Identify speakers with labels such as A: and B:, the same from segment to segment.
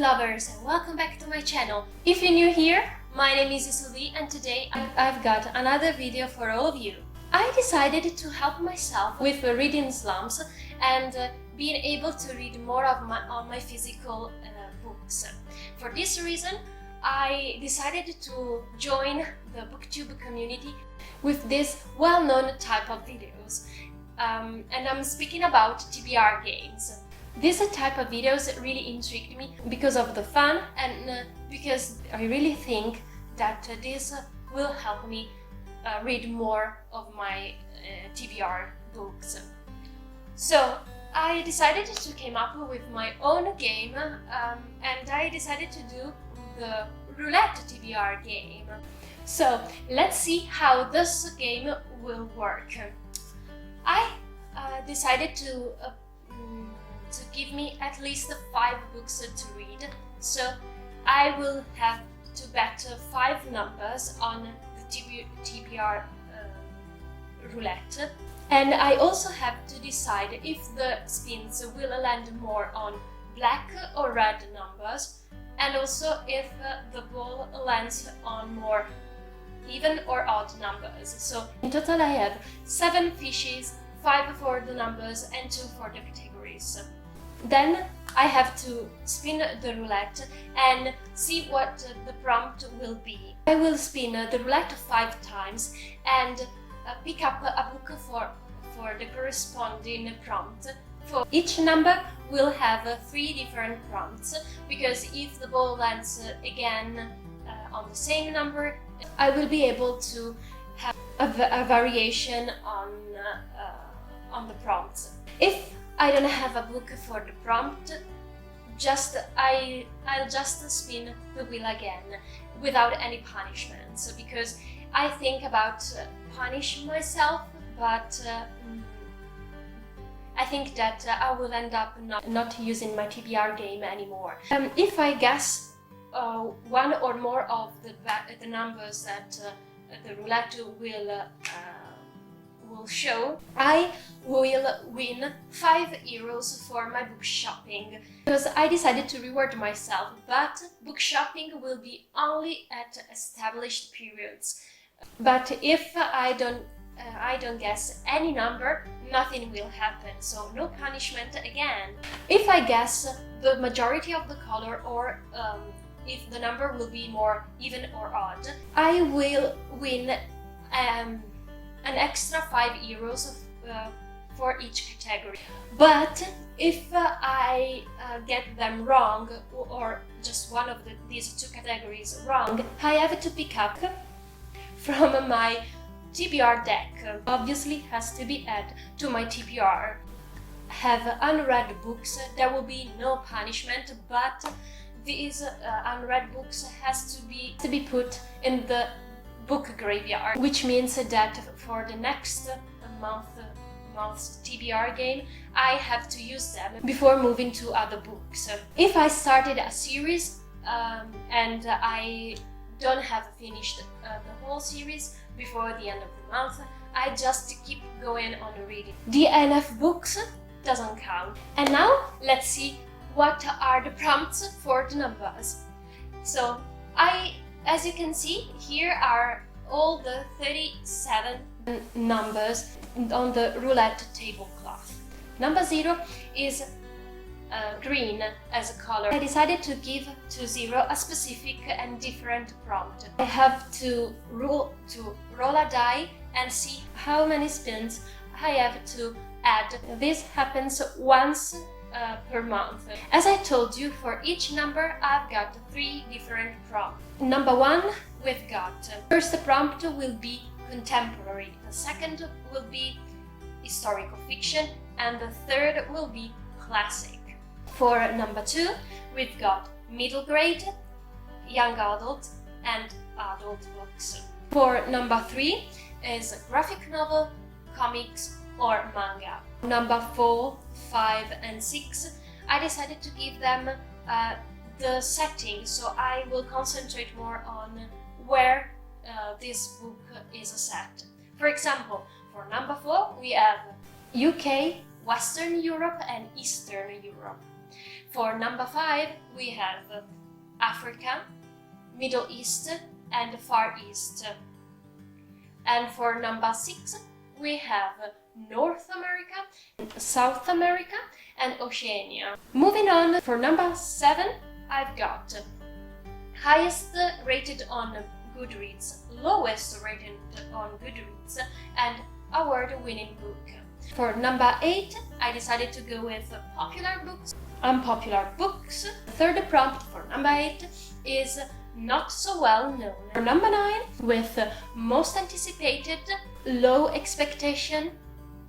A: lovers, and welcome back to my channel. If you're new here, my name is Sylvie and today I've got another video for all of you. I decided to help myself with reading slumps and being able to read more of my physical books. For this reason, I decided to join the BookTube community with this well-known type of videos. And I'm speaking about TBR games. This type of videos really intrigued me because of the fun and because I really think that this will help me read more of my TBR books. So I decided to come up with my own game and I decided to do the Roulette Tbr game. So let's see how this game will work. I decided to give me at least 5 books to read, so I will have to bet 5 numbers on the TBR roulette, and I also have to decide if the spins will land more on black or red numbers, and also if the ball lands on more even or odd numbers. So in total I have 7 fishes, 5 for the numbers and 2 for the categories. Then I have to spin the roulette and see what the prompt will be. I will spin the roulette 5 times and pick up a book for the corresponding prompt. For each number will have 3 different prompts, because if the ball lands again on the same number, I will be able to have a variation on the prompts. If I don't have a book for the prompt, I'll just spin the wheel again without any punishments, because I think about punishing myself, but I think that I will end up not using my TBR game anymore. If I guess one or more of the numbers that the roulette will show, I will win 5 euros for my book shopping, because I decided to reward myself, but book shopping will be only at established periods. But if I don't guess any number, nothing will happen, so no punishment again. If I guess the majority of the color, or if the number will be more even or odd, I will win an extra 5 euros for each category. But if I get them wrong, or just one of these 2 categories wrong, I have to pick up from my TBR deck. Obviously has to be added to my TBR. Have unread books, there will be no punishment, but these unread books has to be put in the book graveyard, which means that for the next month's TBR game I have to use them before moving to other books. If I started a series and I don't have finished the whole series before the end of the month, I just keep going on reading. The NF books doesn't count. And now let's see what are the prompts for the numbers. So as you can see, here are all the 37 numbers on the roulette tablecloth. Number 0 is green as a color. I decided to give to 0 a specific and different prompt. I have to roll a die and see how many spins I have to add. This happens once per month. As I told you, for each number I've got 3 different prompts. Number 1, we've got first prompt will be contemporary, the second will be historical fiction, and the third will be classic. For number 2, we've got middle grade, young adult, and adult books. For number 3 is graphic novel, comics, or manga. Number 4, 5, and 6, I decided to give them the setting, so I will concentrate more on where this book is set. For example, for number 4, we have UK, Western Europe, and Eastern Europe. For number 5, we have Africa, Middle East and Far East. And for number 6, we have North America, South America and Oceania. Moving on, for number 7, I've got highest rated on Goodreads, lowest rated on Goodreads, and award-winning book. For number 8, I decided to go with popular books, unpopular books. The third prompt for number 8 is not so well known. For number 9, with most anticipated, low expectation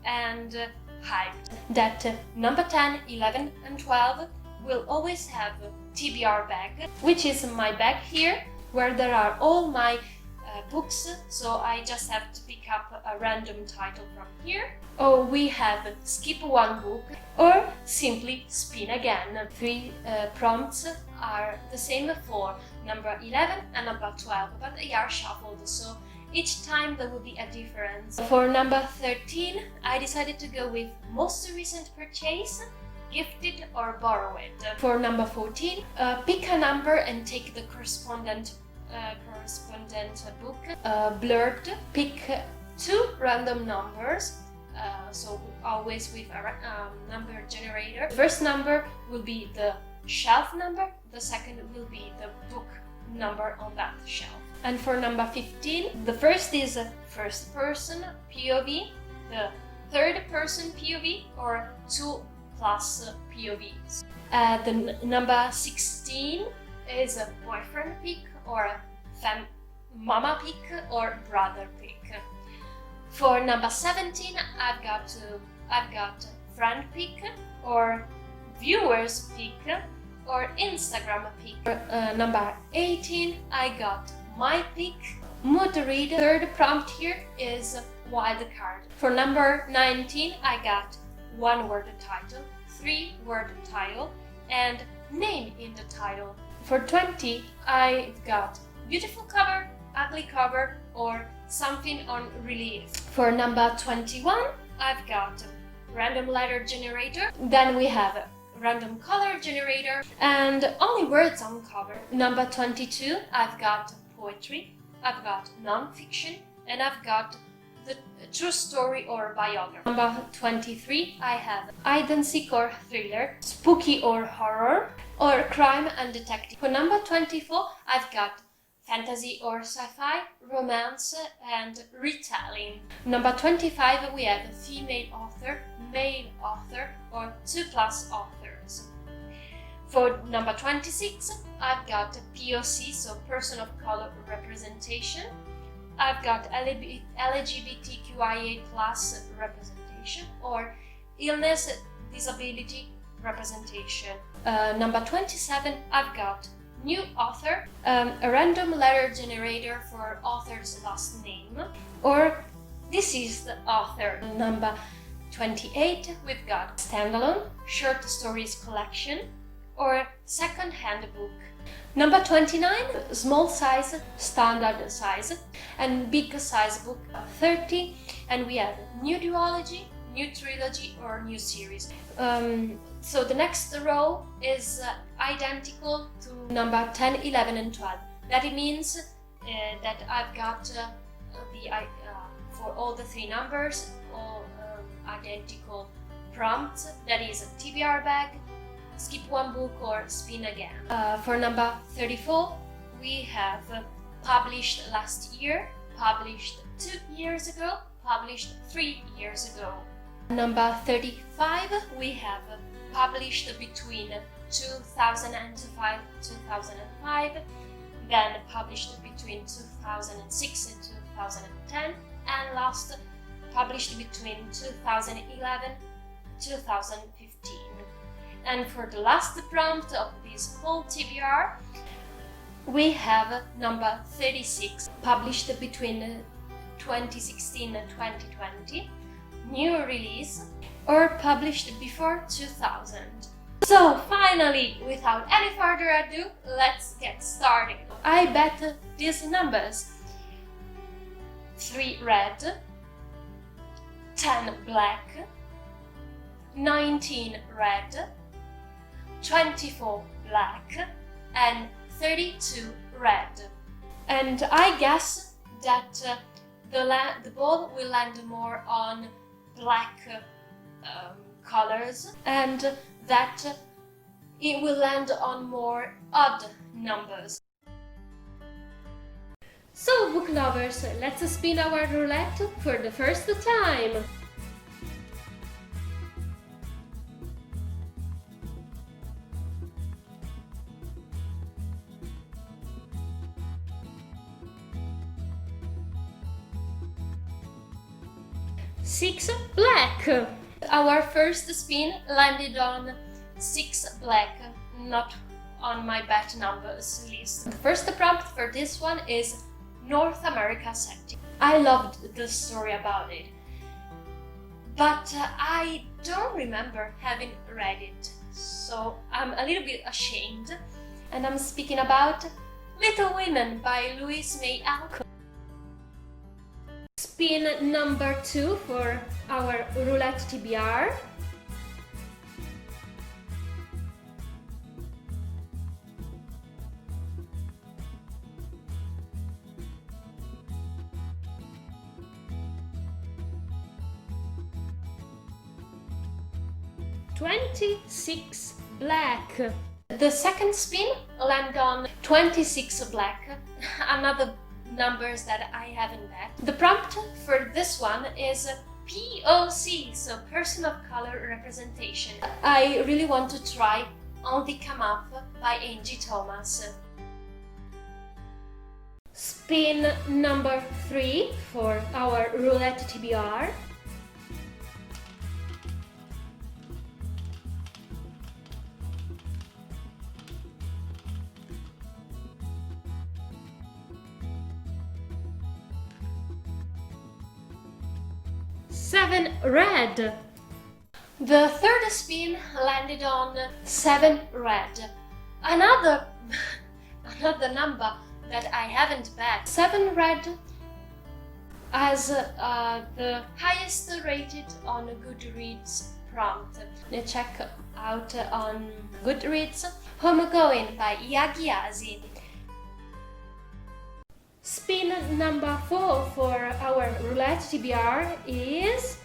A: and hyped. That number 10, 11 and 12 will always have TBR bag, which is my bag here, where there are all my books, so I just have to pick up a random title from here. Or we have skip one book, or simply spin again. 3 prompts are the same for number 11 and number 12, but they are shuffled, so each time there will be a difference. For number 13, I decided to go with most recent purchase, gifted or borrowed. For number 14, pick a number and take the correspondent book. Blurred, pick 2 random numbers, so always with a number generator. The first number will be the shelf number, the second will be the book number on that shelf. And for number 15, the first is first person POV, the third person POV, or 2 plus POVs. The number 16 is a boyfriend pick, or a mama pick, or brother pick. For number 17, I've got friend pick, or viewers pick, or Instagram pick. For number 18, I got my pick. Mood read. Third prompt here is wild card. For number 19, I got 1-word title, 3-word title, and name in the title. For 20, I got beautiful cover, ugly cover, or something on relief. For number 21, I've got random letter generator. Then we have random color generator and only words on cover. Number 22, I've got poetry, I've got non-fiction, and I've got the true story or biography. Number 23, I have hide and seek or thriller, spooky or horror, or crime and detective. For number 24, I've got fantasy or sci-fi, romance, and retelling. Number 25, we have female author, male author, or 2 plus authors. For number 26, I've got POC, so person of color representation. I've got LGBTQIA plus representation, or illness, disability representation. Number 27, I've got new author, a random letter generator for author's last name, or deceased author. Number 28, we've got standalone, short stories collection, or second-hand book. Number 29, small size, standard size, and big size book. 30, and we have new duology, new trilogy, or new series. So the next row is identical to number 10, 11 and 12. That it means that I've got for all the 3 numbers, all identical prompts. That is a TBR bag, skip one book, or spin again. For number 34, we have published last year, published 2 years ago, published 3 years ago. Number 35, we have published between 2005, then published between 2006 and 2010, and last published between 2011 and 2015. And for the last prompt of this whole TBR, we have number 36, published between 2016 and 2020, new release, or published before 2000. So finally, without any further ado, let's get started. I bet these numbers: 3 red, 10 black, 19 red, 24 black, and 32 red. And I guess that the ball will land more on black colors, and that it will land on more odd numbers. So, book lovers, let's spin our roulette for the first time. Six black. Our first spin landed on 6 black, not on my bet numbers list. The first prompt for this one is North America setting. I loved the story about it, but I don't remember having read it, so I'm a little bit ashamed. And I'm speaking about Little Women by Louise May Alcott. Spin number 2 for our Roulette Tbr. $26 black. The second spin landed on 26 black, another numbers that I haven't bet. The prompt for this one is POC, so person of color representation. I really want to try On the Come Up by Angie Thomas. Spin number 3 for our Roulette Tbr. Seven red. The third spin landed on 7 red. Another number that I haven't bet. 7 red as the highest rated on Goodreads prompt. Check out on Goodreads. Homegoing by Yagiasi. Spin number 4 for our Roulette Tbr is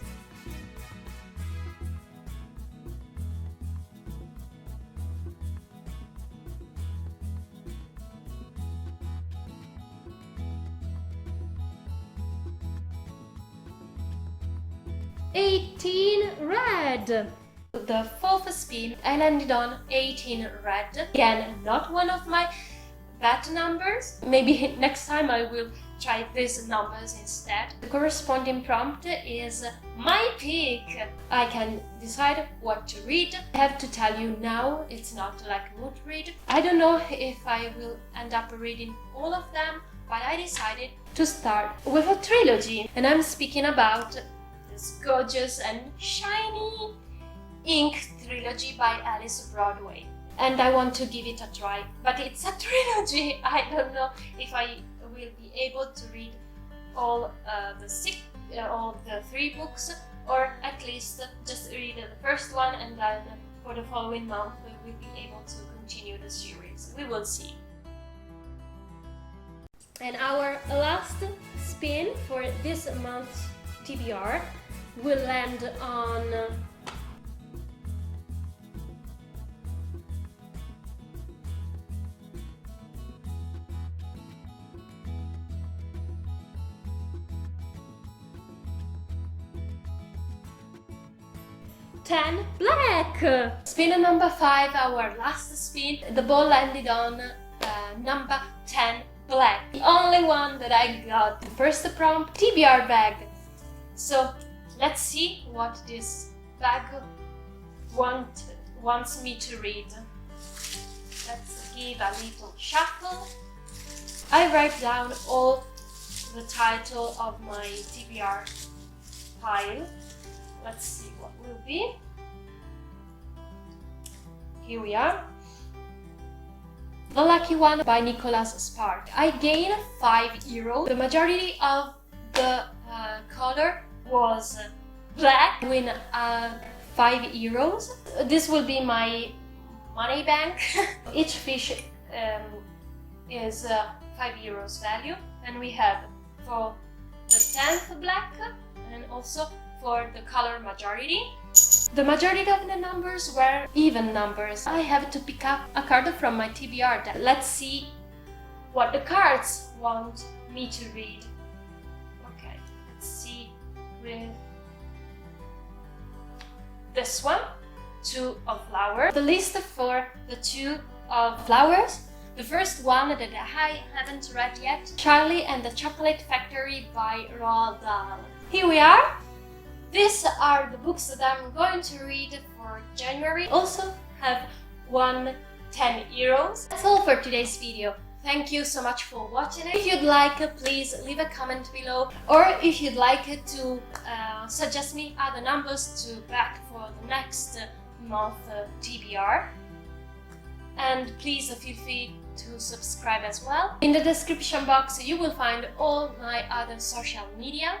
A: $18 red. The fourth spin I landed on 18 red. Again, not one of my bet numbers. Maybe next time I will try these numbers instead. The corresponding prompt is my pick. I can decide what to read. I have to tell you now, it's not like mood read. I don't know if I will end up reading all of them, but I decided to start with a trilogy. And I'm speaking about this gorgeous and shiny ink trilogy by Alice Broadway. And I want to give it a try, but it's a trilogy. I don't know if I will be able to read all the 3 books, or at least just read the first one, and then for the following month we will be able to continue the series. We will see. And our last spin for this month's TBR will land on $10 black. Spin number 5, our last spin. The ball landed on number 10 black. The only one that I got. The first prompt, TBR bag. So let's see what this bag wants me to read. Let's give a little shuffle. I write down all the title of my TBR pile. Let's see what will be. Here we are. The Lucky One by Nicholas Spark. I gained €5. The majority of the color was black, with €5. This will be my money bank. Each fish is €5 value, and we have for the 10th black and also for the color majority. The majority of the numbers were even numbers. I have to pick up a card from my TBR deck. Let's see what the cards want me to read. Okay, let's see with this one, 2 of flowers. The list for the 2 of flowers. The first one that I haven't read yet, Charlie and the Chocolate Factory by Roald Dahl. Here we are. These are the books that I'm going to read for January. Also have won €10. That's all for today's video. Thank you so much for watching it. If you'd like, please leave a comment below, or if you'd like to suggest me other numbers to back for the next month TBR. And please feel free to subscribe as well. In the description box you will find all my other social media,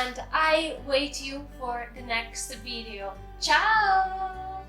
A: and I wait you for the next video. Ciao!